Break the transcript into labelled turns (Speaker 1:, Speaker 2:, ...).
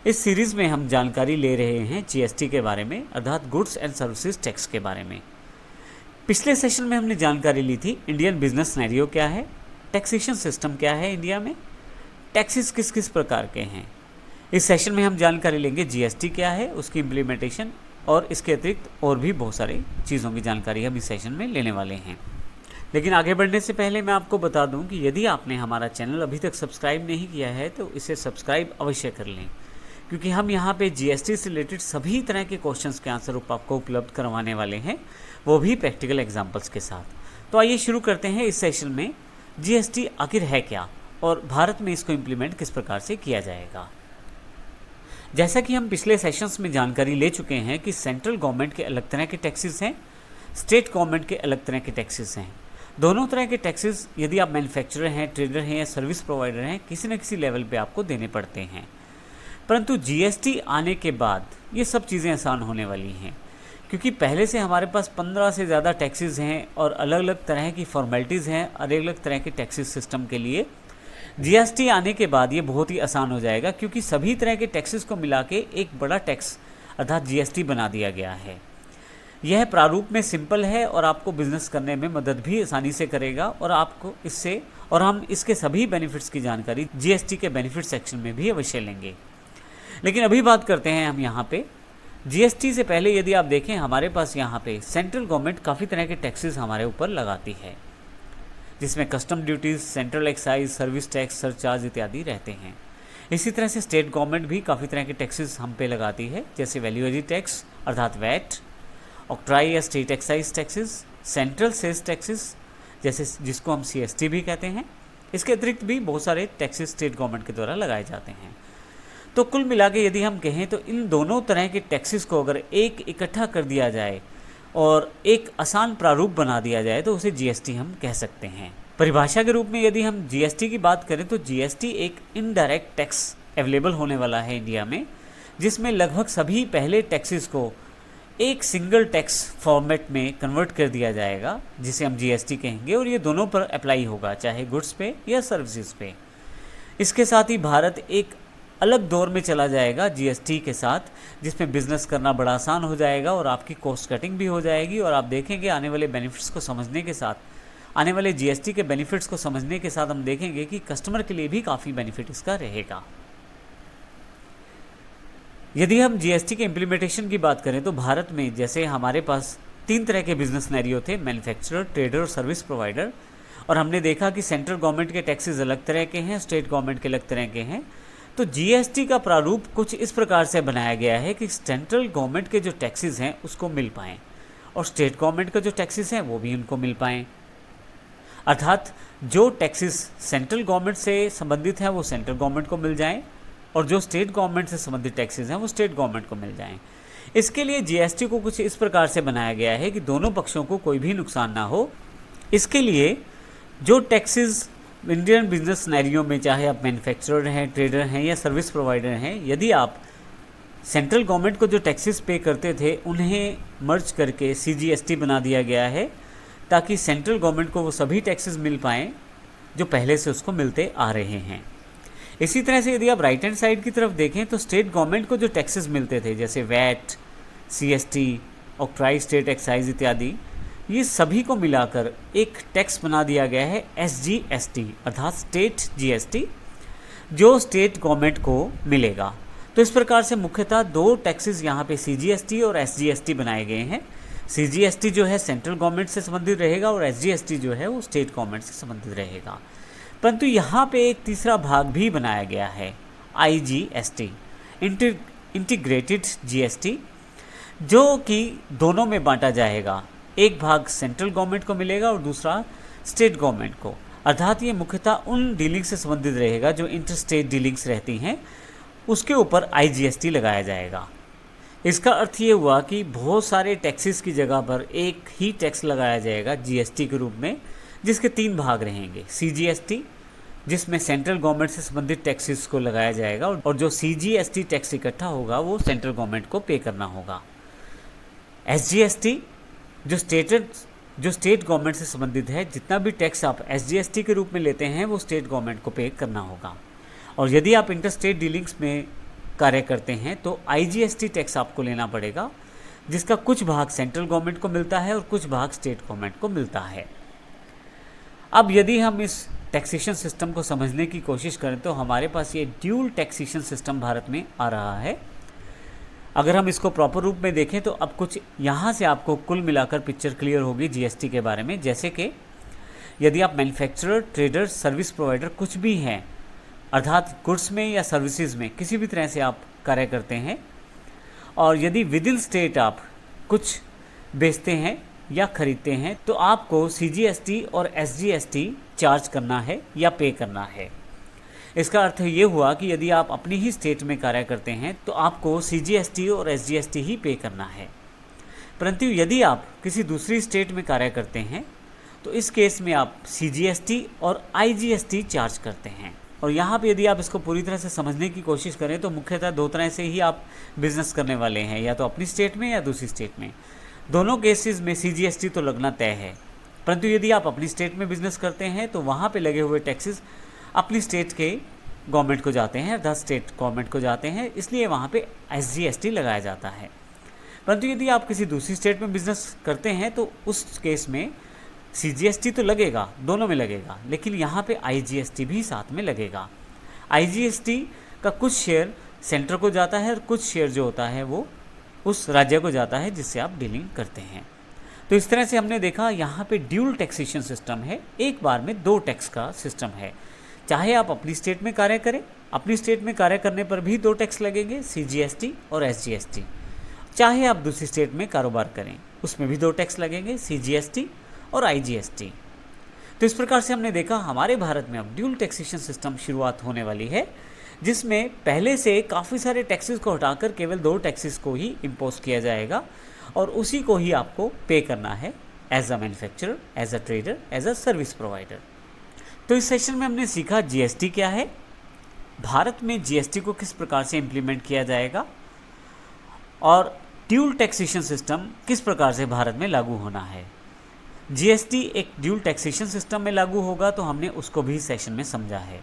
Speaker 1: इस सीरीज़ में हम जानकारी ले रहे हैं जीएसटी के बारे में, अर्थात गुड्स एंड सर्विसेज टैक्स के बारे में। पिछले सेशन में हमने जानकारी ली थी इंडियन बिजनेस सिनेरियो क्या है, टैक्सेशन सिस्टम क्या है इंडिया में, टैक्सेस किस किस प्रकार के हैं। इस सेशन में हम जानकारी लेंगे जीएसटी क्या है, उसकी इम्प्लीमेंटेशन और इसके अतिरिक्त और भी बहुत सारी चीज़ों की जानकारी हम इस सेशन में लेने वाले हैं। लेकिन आगे बढ़ने से पहले मैं आपको बता दूं कि यदि आपने हमारा चैनल अभी तक सब्सक्राइब नहीं किया है तो इसे सब्सक्राइब अवश्य कर लें, क्योंकि हम यहाँ पे जीएसटी से रिलेटेड सभी तरह के क्वेश्चंस के आंसर आपको उपलब्ध करवाने वाले हैं, वो भी प्रैक्टिकल एग्जांपल्स के साथ। तो आइए शुरू करते हैं इस सेशन में। जीएसटी आखिर है क्या और भारत में इसको इम्प्लीमेंट किस प्रकार से किया जाएगा। जैसा कि हम पिछले सेशंस में जानकारी ले चुके हैं कि सेंट्रल गवर्नमेंट के अलग तरह के टैक्सेस हैं, स्टेट गवर्नमेंट के अलग तरह के टैक्सेस हैं। दोनों तरह के टैक्सेस यदि आप मैन्युफैक्चरर हैं, ट्रेडर हैं या सर्विस प्रोवाइडर हैं, किसी न किसी लेवल पे आपको देने पड़ते हैं। परंतु जीएसटी आने के बाद ये सब चीज़ें आसान होने वाली हैं, क्योंकि पहले से हमारे पास 15 से ज़्यादा टैक्सेस हैं और अलग अलग तरह की फॉर्मेलिटीज़ हैं अलग अलग तरह के टैक्सेस सिस्टम के लिए। जीएसटी आने के बाद ये बहुत ही आसान हो जाएगा, क्योंकि सभी तरह के टैक्सेस को मिला के एक बड़ा टैक्स अर्थात जीएसटी बना दिया गया है। यह प्रारूप में सिंपल है और आपको बिजनेस करने में मदद भी आसानी से करेगा और आपको इससे और हम इसके सभी बेनिफिट्स की जानकारी जीएसटी के बेनिफिट सेक्शन में भी अवश्य लेंगे। लेकिन अभी बात करते हैं हम यहाँ पे जीएसटी से पहले। यदि आप देखें हमारे पास यहाँ पे सेंट्रल गवर्नमेंट काफ़ी तरह के टैक्सेस हमारे ऊपर लगाती है, जिसमें custom duties, central excise, service tax, surcharge इत्यादि रहते हैं। इसी तरह से स्टेट गवर्नमेंट भी काफ़ी तरह के टैक्सेस हम पे लगाती है, जैसे वैल्यू एडिड टैक्स अर्थात वैट, ऑक्ट्राई या state excise taxes, central sales taxes जैसे जिसको हम सीएसटी भी कहते हैं। इसके अतिरिक्त भी बहुत सारे टैक्सेस स्टेट गवर्नमेंट के द्वारा लगाए जाते हैं। तो कुल मिला के यदि हम कहें तो इन दोनों तरह के टैक्सेस को अगर एक इकट्ठा कर दिया जाए और एक आसान प्रारूप बना दिया जाए तो उसे जीएसटी हम कह सकते हैं। परिभाषा के रूप में यदि हम जीएसटी की बात करें तो जीएसटी एक इनडायरेक्ट टैक्स अवेलेबल होने वाला है इंडिया में, जिसमें लगभग सभी पहले टैक्सेस को एक सिंगल टैक्स फॉर्मेट में कन्वर्ट कर दिया जाएगा, जिसे हम जीएसटी कहेंगे, और ये दोनों पर अप्लाई होगा, चाहे गुड्स पे या सर्विसेज पे। इसके साथ ही भारत एक अलग दौर में चला जाएगा जीएसटी के साथ, जिसमें बिजनेस करना बड़ा आसान हो जाएगा और आपकी कॉस्ट कटिंग भी हो जाएगी। और आप देखेंगे आने वाले बेनिफिट्स को समझने के साथ, आने वाले जीएसटी के बेनिफिट्स को समझने के साथ हम देखेंगे कि कस्टमर के लिए भी काफ़ी बेनिफिट इसका रहेगा। यदि हम जीएसटी के इम्प्लीमेंटेशन की बात करें तो भारत में जैसे हमारे पास 3 तरह के बिजनेस सिनेरियो थे, मैन्युफैक्चरर, ट्रेडर और सर्विस प्रोवाइडर। और हमने देखा कि सेंट्रल गवर्नमेंट के टैक्सेस अलग तरह के हैं, स्टेट गवर्नमेंट के अलग तरह के हैं। तो जीएसटी का प्रारूप कुछ इस प्रकार से बनाया गया है कि सेंट्रल गवर्नमेंट के जो टैक्सेस हैं उसको मिल पाएँ और स्टेट गवर्नमेंट के जो टैक्सेस हैं वो भी उनको मिल पाएँ। अर्थात जो टैक्सेस सेंट्रल गवर्नमेंट से संबंधित हैं वो सेंट्रल गवर्नमेंट को मिल जाएं और जो स्टेट गवर्नमेंट से संबंधित टैक्सेस हैं वो स्टेट गवर्नमेंट को मिल जाएं। इसके लिए जीएसटी को कुछ इस प्रकार से बनाया गया है कि दोनों पक्षों को कोई भी नुकसान ना हो। इसके लिए जो टैक्सेस इंडियन बिजनेस सिनेरियो में, चाहे आप मैन्युफैक्चरर हैं, ट्रेडर हैं या सर्विस प्रोवाइडर हैं, यदि आप सेंट्रल गवर्नमेंट को जो टैक्सेस पे करते थे उन्हें मर्ज करके सीजीएसटी बना दिया गया है, ताकि सेंट्रल गवर्नमेंट को वो सभी टैक्सेस मिल पाएँ जो पहले से उसको मिलते आ रहे हैं। इसी तरह से यदि आप राइट हैंड साइड की तरफ देखें तो स्टेट गवर्नमेंट को जो टैक्सेस मिलते थे, जैसे VAT, CST, octroi state excise इत्यादि, ये सभी को मिलाकर एक टैक्स बना दिया गया है एसजीएसटी अर्थात स्टेट जीएसटी, जो स्टेट गवर्नमेंट को मिलेगा। तो इस प्रकार से मुख्यतः 2 टैक्सेस यहाँ पे सीजीएसटी और एसजीएसटी बनाए गए हैं। सीजीएसटी जो है सेंट्रल गवर्नमेंट से संबंधित रहेगा और एसजीएसटी जो है वो स्टेट गवर्नमेंट से संबंधित रहेगा। परंतु यहाँ पे एक तीसरा भाग भी बनाया गया है, आईजीएसटी इंटीग्रेटेड जीएसटी, जो कि दोनों में बांटा जाएगा। एक भाग सेंट्रल गवर्नमेंट को मिलेगा और दूसरा स्टेट गवर्नमेंट को। अर्थात ये मुख्यतः उन डीलिंग से संबंधित रहेगा जो इंटरस्टेट डीलिंग्स रहती हैं, उसके ऊपर आईजीएसटी लगाया जाएगा। इसका अर्थ ये हुआ कि बहुत सारे टैक्सेस की जगह पर एक ही टैक्स लगाया जाएगा जीएसटी के रूप में, जिसके 3 भाग रहेंगे। सीजीएसटी, जिसमें सेंट्रल गवर्नमेंट से संबंधित टैक्सेस को लगाया जाएगा और जो सीजीएसटी टैक्स इकट्ठा होगा वो सेंट्रल गवर्नमेंट को पे करना होगा। एसजीएसटी, जो स्टेट गवर्नमेंट से संबंधित है, जितना भी टैक्स आप एसजीएसटी के रूप में लेते हैं वो स्टेट गवर्नमेंट को पे करना होगा। और यदि आप इंटर स्टेट डीलिंग्स में कार्य करते हैं तो IGST टैक्स आपको लेना पड़ेगा, जिसका कुछ भाग सेंट्रल गवर्नमेंट को मिलता है और कुछ भाग स्टेट गवर्नमेंट को मिलता है। अब यदि हम इस टैक्सेशन सिस्टम को समझने की कोशिश करें तो हमारे पास ये ड्यूल टैक्सेशन सिस्टम भारत में आ रहा है। अगर हम इसको प्रॉपर रूप में देखें तो अब कुछ यहाँ से आपको कुल मिलाकर पिक्चर क्लियर होगी GST के बारे में। जैसे कि यदि आप मैन्युफैक्चरर, ट्रेडर, सर्विस प्रोवाइडर कुछ भी हैं, अर्थात गुड्स में या सर्विसेज में किसी भी तरह से आप कार्य करते हैं, और यदि विद इन स्टेट आप कुछ बेचते हैं या खरीदते हैं तो आपको CGST और SGST चार्ज करना है या पे करना है। इसका अर्थ ये हुआ कि यदि आप अपनी ही स्टेट में कार्य करते हैं तो आपको CGST और SGST ही पे करना है, परंतु यदि आप किसी दूसरी स्टेट में कार्य करते हैं तो इस केस में आप CGST और IGST चार्ज करते हैं। और यहाँ पे यदि आप इसको पूरी तरह से समझने की कोशिश करें तो मुख्यतः दो तरह से ही आप बिजनेस करने वाले हैं, या तो अपनी स्टेट में या दूसरी स्टेट में। दोनों केसेस में CGST तो लगना तय है, परंतु यदि आप अपनी स्टेट में बिजनेस करते हैं तो वहाँ पे लगे हुए टैक्सेस अपनी स्टेट के गवर्नमेंट को जाते हैं, अर्थात स्टेट गवर्नमेंट को जाते हैं, इसलिए वहाँ पे SGST लगाया जाता है। परंतु यदि आप किसी दूसरी स्टेट में बिजनेस करते हैं तो उस केस में CGST तो लगेगा, दोनों में लगेगा, लेकिन यहाँ पे IGST भी साथ में लगेगा। IGST का कुछ शेयर सेंटर को जाता है और कुछ शेयर जो होता है वो उस राज्य को जाता है जिससे आप डीलिंग करते हैं। तो इस तरह से हमने देखा यहाँ पे ड्यूल टैक्सेशन सिस्टम है, एक बार में 2 टैक्स का सिस्टम है। चाहे आप अपनी स्टेट में कार्य करें, अपनी स्टेट में कार्य करने पर भी 2 टैक्स लगेंगे, CGST और SGST। चाहे आप दूसरी स्टेट में कारोबार करें, उसमें भी 2 टैक्स लगेंगे, CGST और IGST। तो इस प्रकार से हमने देखा हमारे भारत में अब ड्यूल टैक्सेशन सिस्टम शुरुआत होने वाली है, जिसमें पहले से काफ़ी सारे टैक्सेस को हटाकर केवल 2 टैक्सेस को ही इम्पोज किया जाएगा और उसी को ही आपको पे करना है as a manufacturer, as a trader, as a service provider. तो इस सेशन में हमने सीखा GST क्या है, भारत में GST को किस प्रकार से इम्प्लीमेंट किया जाएगा और ड्यूल टैक्सेशन सिस्टम किस प्रकार से भारत में लागू होना है। GST एक ड्यूल टैक्सेशन सिस्टम में लागू होगा तो हमने उसको भी सेशन में समझा है।